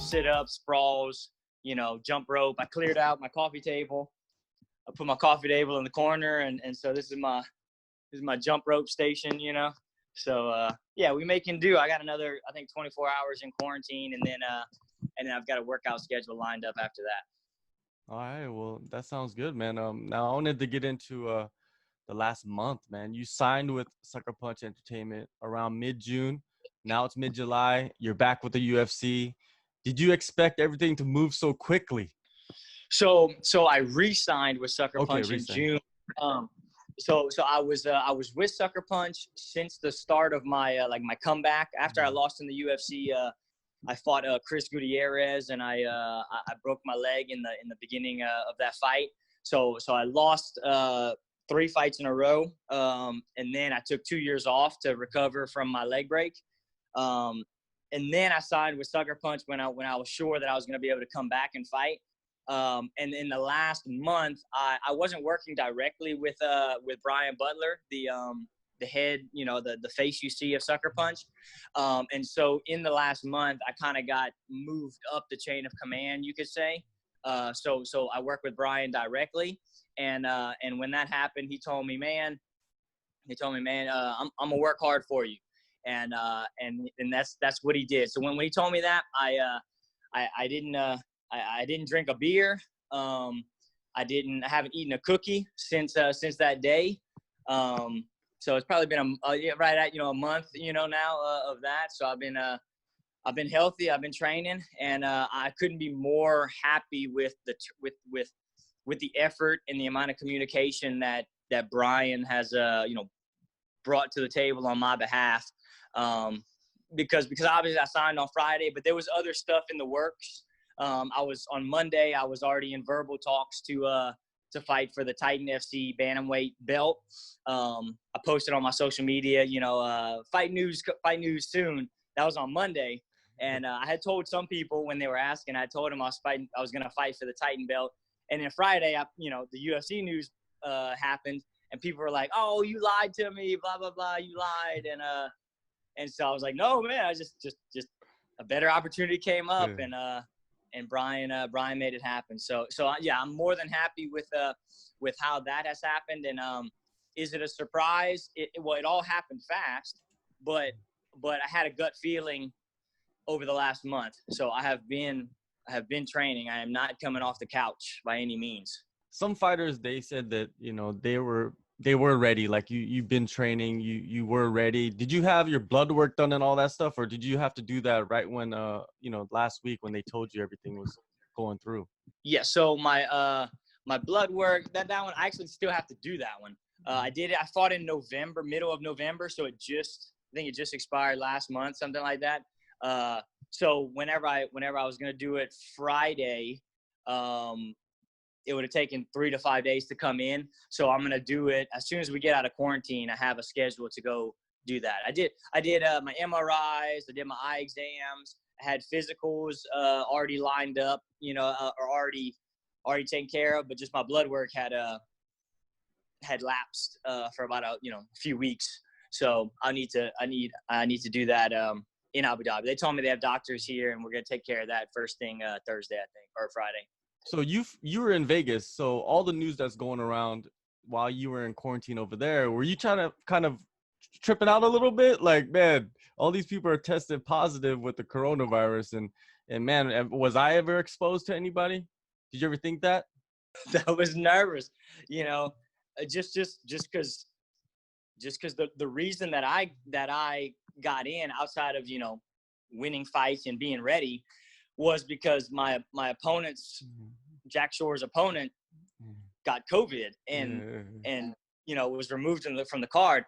sit-ups, sprawls, you know, jump rope. I cleared out my coffee table. I put my coffee table in the corner, and so this is my jump rope station, you know. So yeah, we making do. I got another, I think, 24 hours in quarantine, and then I've got a workout schedule lined up after that. All right, well, that sounds good, man. Now I wanted to get into the last month, man. You signed with Sucker Punch Entertainment around mid-June. Now it's mid-July. You're back with the UFC. Did you expect everything to move so quickly? So I re-signed with Sucker Okay, Punch in recent. June. So I was with Sucker Punch since the start of my my comeback. After I lost in the UFC, I fought Chris Gutierrez, and I broke my leg in the beginning of that fight. So I lost 3 fights in a row, and then I took 2 years off to recover from my leg break. And then I signed with Sucker Punch when I was sure that I was going to be able to come back and fight. And in the last month, I wasn't working directly with Brian Butler, the head, you know, the face you see of Sucker Punch. And so in the last month, I kind of got moved up the chain of command, you could say. So I work with Brian directly. And when that happened, he told me, man, I'm gonna work hard for you. And that's what he did. So when he told me that, I didn't drink a beer. I haven't eaten a cookie since that day. So it's probably been right at, you know, a month, you know, now of that. So I've been healthy. I've been training, and I couldn't be more happy with the effort and the amount of communication that Brian has you know, brought to the table on my behalf. Because obviously I signed on Friday, but there was other stuff in the works. On Monday, I was already in verbal talks to fight for the Titan FC bantamweight belt. I posted on my social media, you know, fight news soon. That was on Monday. And I had told some people when they were asking, I told them I was going to fight for the Titan belt. And then Friday, you know, the UFC news happened, and people were like, "Oh, you lied to me, blah blah blah, you lied." And so I was like, "No, man, I just a better opportunity came up, Yeah. and Brian made it happen." So yeah, I'm more than happy with how that has happened. And is it a surprise? Well, it all happened fast, but I had a gut feeling over the last month. So I have been training. I am not coming off the couch by any means. Some fighters, they said that, you know, they were ready. Like you've been training, you were ready. Did you have your blood work done and all that stuff, or did you have to do that right when you know, last week when they told you everything was going through? Yeah. So my blood work, that one, I actually still have to do that one. I did it. I fought in November, middle of November. So I think it just expired last month, something like that. So whenever I was going to do it Friday, it would have taken 3 to 5 days to come in. So I'm going to do it as soon as we get out of quarantine. I have a schedule to go do that. I did my MRIs. I did my eye exams. I had physicals already lined up, you know, or already taken care of, but just my blood work had lapsed for about a few weeks. So I need to do that in Abu Dhabi. They told me they have doctors here, and we're gonna take care of that first thing Thursday, I think, or Friday. So you were in Vegas. So all the news that's going around while you were in quarantine over there, were you trying to kind of tripping out a little bit? Like, man, all these people are tested positive with the coronavirus, and man, was I ever exposed to anybody? Did you ever think that? I was nervous, you know, just because the reason that I got in, outside of, you know, winning fights and being ready, was because my opponent's, Jack Shore's opponent, got COVID and you know, was removed from the card.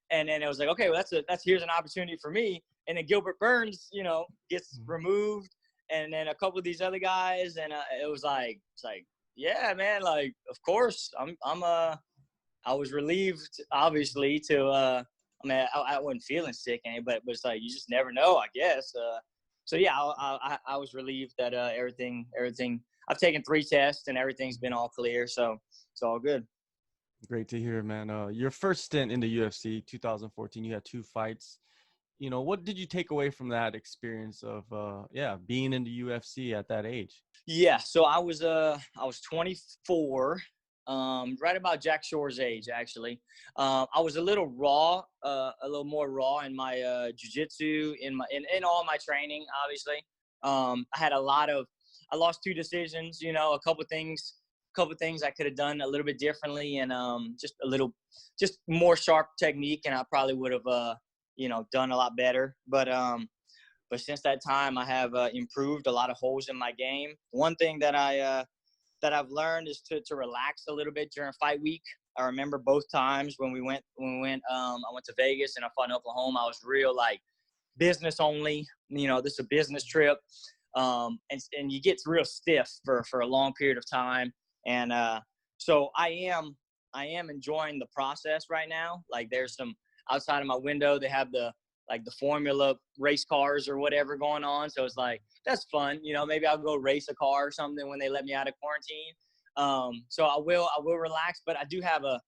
And then it was like, okay, well, here's an opportunity for me. And then Gilbert Burns, you know, gets removed, and then a couple of these other guys, and it's like, yeah, man, like, of course, I was relieved, obviously, to I mean, I wasn't feeling sick, but it's like, you just never know, I guess. So yeah, I was relieved that everything. I've taken 3 tests and everything's been all clear, so it's all good. Great to hear, man. Your first stint in the UFC, 2014, you had 2 fights. what did you take away from that experience of being in the UFC at that age? Yeah, so I was 24, right about Jack Shore's age, actually. I was a little raw, a little more raw in my jiu-jitsu, in all my training, obviously. I lost 2 decisions, a couple things I could have done a little bit differently, and just more sharp technique, and I probably would have done a lot better. But since that time, I have improved a lot of holes in my game. One thing that I've learned is to relax a little bit during fight week. I remember both times when I went to Vegas and I fought in Oklahoma. I was real like business only. This is a business trip, and you get real stiff for a long period of time. And so I am enjoying the process right now. Like, there's some outside of my window, they have the Formula race cars or whatever going on. So it's like, that's fun. Maybe I'll go race a car or something when they let me out of quarantine. So I will relax, but I do have a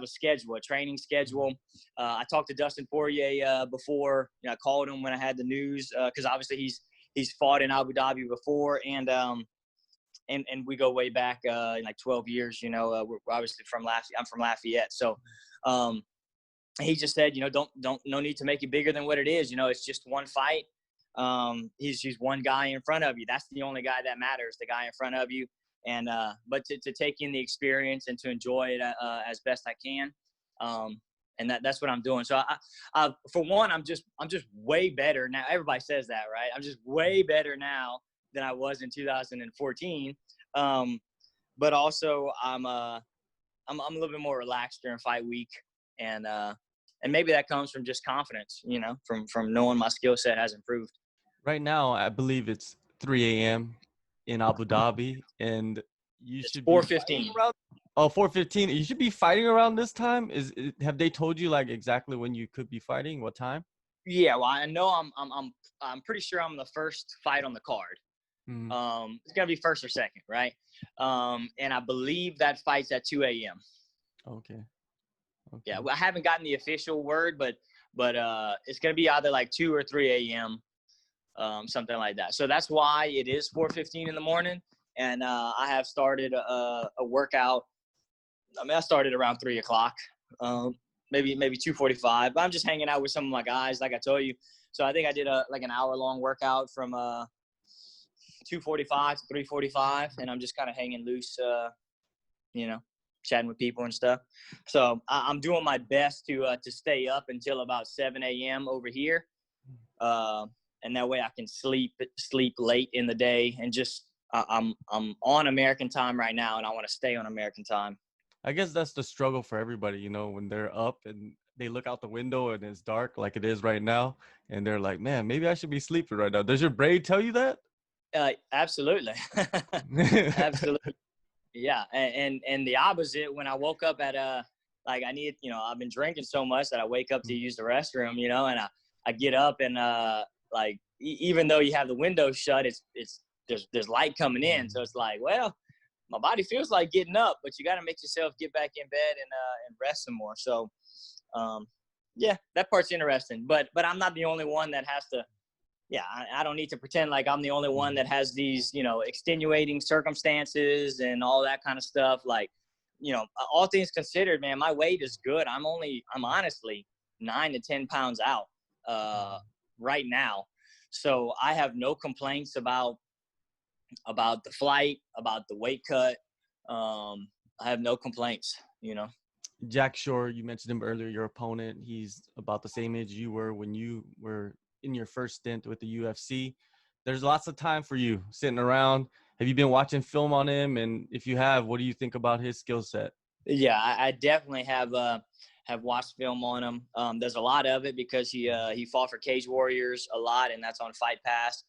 schedule, a training schedule. I talked to Dustin Poirier before. I called him when I had the news, because obviously he's fought in Abu Dhabi before, and we go way back like 12 years. We're obviously I'm from Lafayette, so he just said, no need to make it bigger than what it is. It's just one fight. He's one guy in front of you. That's the only guy that matters, the guy in front of you. And but to take in the experience and to enjoy it as best I can. And that's what I'm doing. So I for one, I'm just way better now. Everybody says that, right? I'm just way better now than I was in 2014. But also I'm a little bit more relaxed during fight week. And maybe that comes from just confidence, from knowing my skill set has improved. Right now, I believe it's 3 a.m. in Abu Dhabi, and It's should 4:15. be around. Oh, 4:15. You should be fighting around this time. Have they told you like exactly when you could be fighting? What time? Yeah, well, I know I'm pretty sure I'm the first fight on the card. Mm-hmm. It's gonna be first or second, right? And I believe that fight's at 2 a.m. Okay. Yeah, well, I haven't gotten the official word, but it's gonna be either like 2 or 3 a.m. Something like that. So that's why it is 4:15 in the morning, and I have started a workout. I mean, I started around 3 o'clock, maybe 2:45. But I'm just hanging out with some of my guys, like I told you. So I think I did an hour-long workout from 2:45 to 3:45, and I'm just kind of hanging loose, chatting with people and stuff. So I'm doing my best to stay up until about 7 a.m. over here, and that way I can sleep late in the day. And just I'm on American time right now, and I want to stay on American time. I guess that's the struggle for everybody, when they're up and they look out the window and it's dark like it is right now, and they're like, man, maybe I should be sleeping right now. Does your brain tell you that? Absolutely. Absolutely. Yeah. And the opposite, when I woke up at I need, I've been drinking so much that I wake up to use the restroom, and I get up and even though you have the window shut, there's light coming in. So it's like, well, my body feels like getting up, but you got to make yourself get back in bed and rest some more. So, yeah, that part's interesting, but I'm not the only one that has to. Yeah, I don't need to pretend like I'm the only one that has these, extenuating circumstances and all that kind of stuff. Like, all things considered, man, my weight is good. I'm honestly 9 to 10 pounds out right now. So I have no complaints about the flight, about the weight cut. I have no complaints, Jack Shore, you mentioned him earlier, your opponent. He's about the same age you were when you were in your first stint with the UFC. There's lots of time for you sitting around. Have you been watching film on him? And if you have, what do you think about his skill set? Yeah, I definitely have watched film on him. There's a lot of it because he fought for Cage Warriors a lot, and that's on Fight Pass.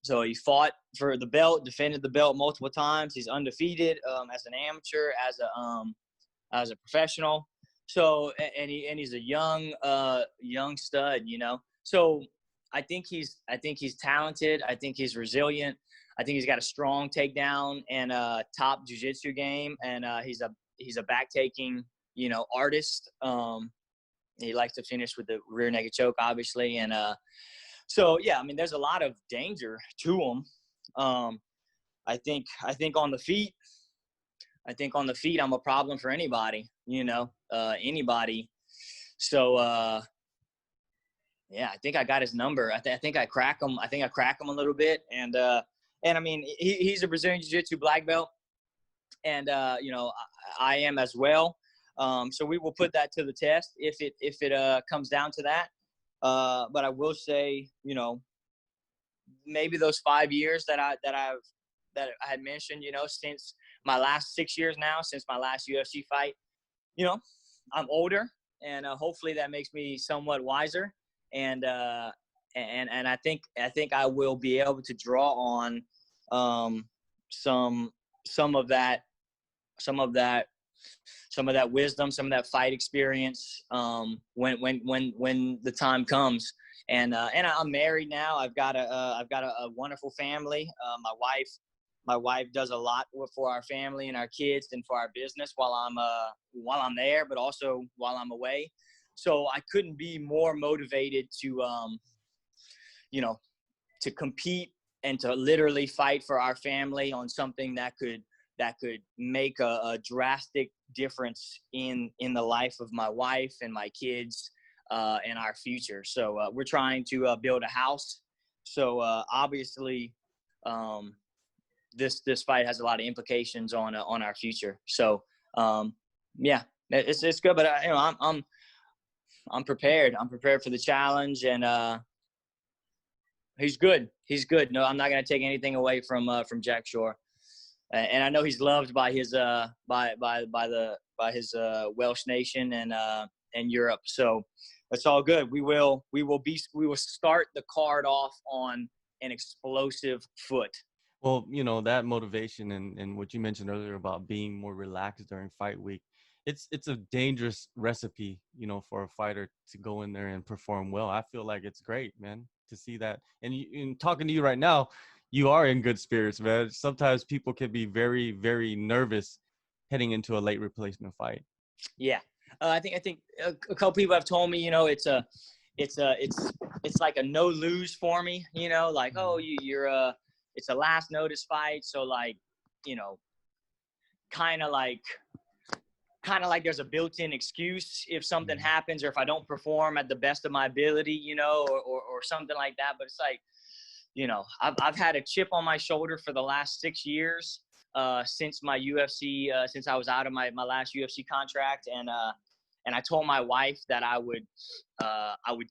So he fought for the belt, defended the belt multiple times. He's undefeated as an amateur, as a professional. So and he's a young stud, So I think he's talented. I think he's resilient. I think he's got a strong takedown and a top jiu-jitsu game, and he's a back taking artist. He likes to finish with the rear naked choke, obviously. And so, yeah, I mean, there's a lot of danger to him. I think on the feet, I'm a problem for anybody, anybody. So, yeah, I think I got his number. I think I crack him. I think I crack him a little bit. And I mean, he's a Brazilian Jiu-Jitsu black belt. And, I am as well. So we will put that to the test if it comes down to that. But I will say, maybe those 5 years that I had mentioned, since my last 6 years now, since my last UFC fight, I'm older, and hopefully that makes me somewhat wiser. And I think I will be able to draw on some of that wisdom, some of that fight experience when the time comes. And I'm married now. I've got a wonderful family. My wife does a lot for our family and our kids and for our business while I'm there, but also while I'm away. So I couldn't be more motivated to compete and to literally fight for our family on something that could make a drastic difference in the life of my wife and my kids and our future. So we're trying to build a house. So obviously this fight has a lot of implications on our future. So yeah, it's good. But I'm prepared. I'm prepared for the challenge, and he's good. He's good. No, I'm not going to take anything away from Jack Shore. And I know he's loved by his Welsh nation and Europe. So it's all good. We will start the card off on an explosive foot. Well, that motivation and what you mentioned earlier about being more relaxed during fight week, it's a dangerous recipe, for a fighter to go in there and perform well. I feel like it's great, man, to see that. And in talking to you right now, you are in good spirits, man. Sometimes people can be very, very nervous heading into a late replacement fight. Yeah, I think a couple people have told me, it's like a no lose for me, like, oh, you're it's a last notice fight, so like, kind of like there's a built-in excuse if something happens or if I don't perform at the best of my ability, or something like that. But it's like, I've had a chip on my shoulder for the last 6 years since my UFC, since I was out of my last UFC contract. And I told my wife that I would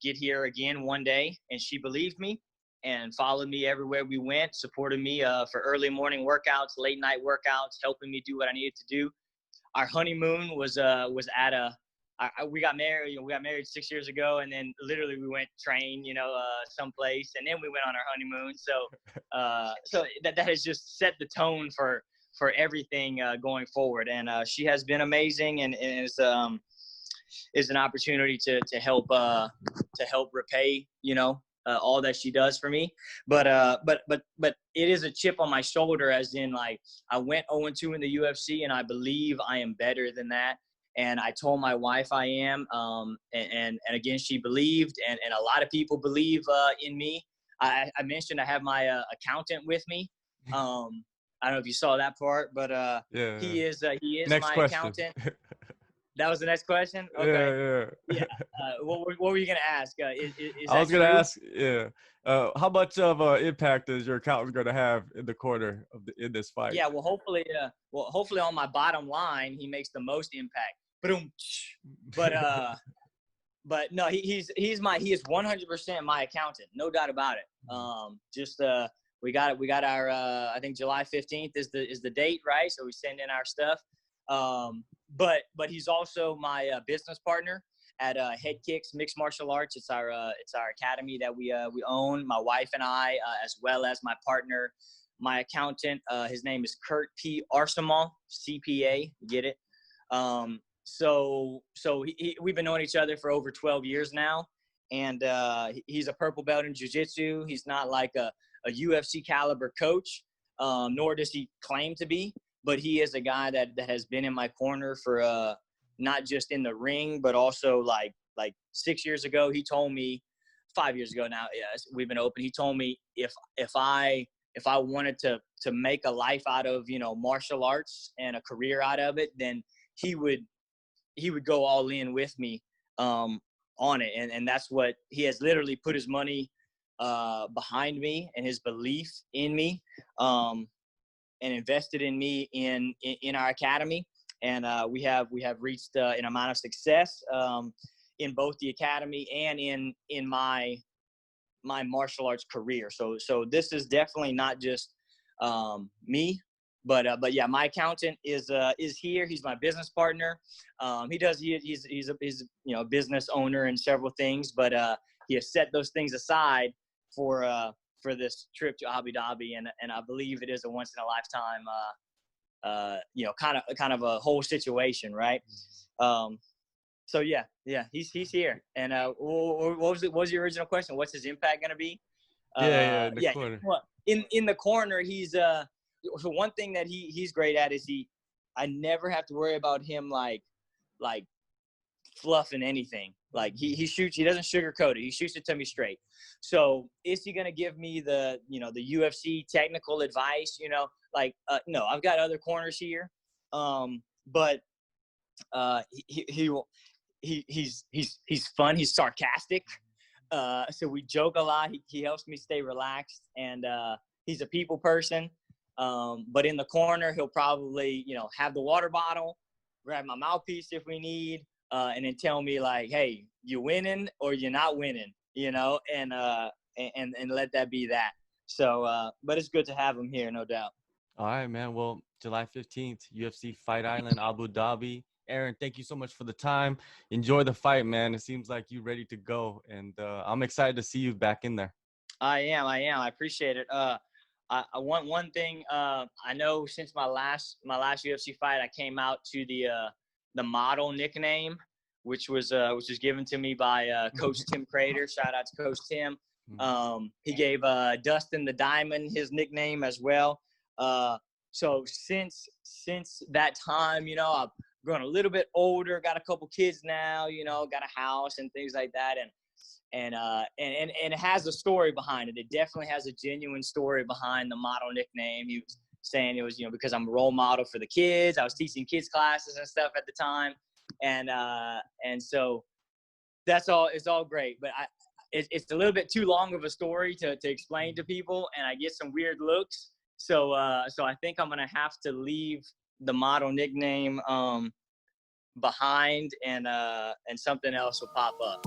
get here again one day, and she believed me and followed me everywhere we went, supported me for early morning workouts, late night workouts, helping me do what I needed to do. Our honeymoon was we got married. We got married 6 years ago, and then literally we went train, someplace, and then we went on our honeymoon. So that has just set the tone for everything going forward. And she has been amazing, and is an opportunity to help repay, all that she does for me. But it is a chip on my shoulder, as in, like, I went 0-2 in the UFC, and I believe I am better than that. And I told my wife I am, and again, she believed, and a lot of people believe in me. I mentioned I have my accountant with me. I don't know if you saw that part, but yeah. He is next my question. accountant. That was the next question? Okay. Yeah. What were you going to ask? Is I was going to ask, how much of an impact is your accountant going to have in the corner in this fight? Yeah, well, hopefully on my bottom line, he makes the most impact. But no, he is 100% my accountant, no doubt about it. We got our I think July 15th is the date, right? So we send in our stuff. But he's also my business partner at Head Kicks Mixed Martial Arts. It's our academy that we own, my wife and I, as well as my partner, my accountant. His name is Kurt P. Arsenal, CPA. Get it? So we've been knowing each other for over 12 years now, and he's a purple belt in jiu-jitsu. He's not like a UFC caliber coach, nor does he claim to be. But he is a guy that has been in my corner for not just in the ring, but also like like 6 years ago, he told me, 5 years ago now, yes, we've been open. He told me if I wanted to make a life out of, martial arts and a career out of it, then he would go all in with me on it. And that's what he has literally put his money behind me and his belief in me, and invested in me in our academy. And we have reached an amount of success in both the academy and in my martial arts career. So this is definitely not just me, but yeah, my accountant is here. He's my business partner. He's a business owner and several things, but he has set those things aside for this trip to Abu Dhabi, and I believe it is a once in a lifetime kind of a whole situation, right? So yeah, he's here. And what was your original question? What's his impact going to be? In the corner. Well, in the corner, he's so one thing that he's great at is I never have to worry about him like fluffing anything. Like he shoots, he doesn't sugarcoat it. He shoots it to me straight. So is he going to give me the UFC technical advice? No, I've got other corners here. But he's fun. He's sarcastic. So we joke a lot. He helps me stay relaxed, and he's a people person. But in the corner, he'll probably, have the water bottle, grab my mouthpiece if we need, and then tell me like, hey, you winning or you're not winning, and let that be that. So, but it's good to have him here, no doubt. All right, man. Well, July 15th, UFC Fight Island, Abu Dhabi. Aaron, thank you so much for the time. Enjoy the fight, man. It seems like you're ready to go, and I'm excited to see you back in there. I am. I appreciate it. I want one thing. I know since my last UFC fight, I came out to the model nickname, which was given to me by Coach Tim Crater. Shout out to Coach Tim. He gave Dustin the Diamond his nickname as well. So since that time, I've grown a little bit older, got a couple kids now, got a house and things like that, and it has a story behind it. It definitely has a genuine story behind the model nickname. He was saying it was, because I'm a role model for the kids. I was teaching kids classes and stuff at the time, and so that's all. It's all great, but it's a little bit too long of a story to explain to people, and I get some weird looks. So I think I'm gonna have to leave the model nickname behind, and something else will pop up.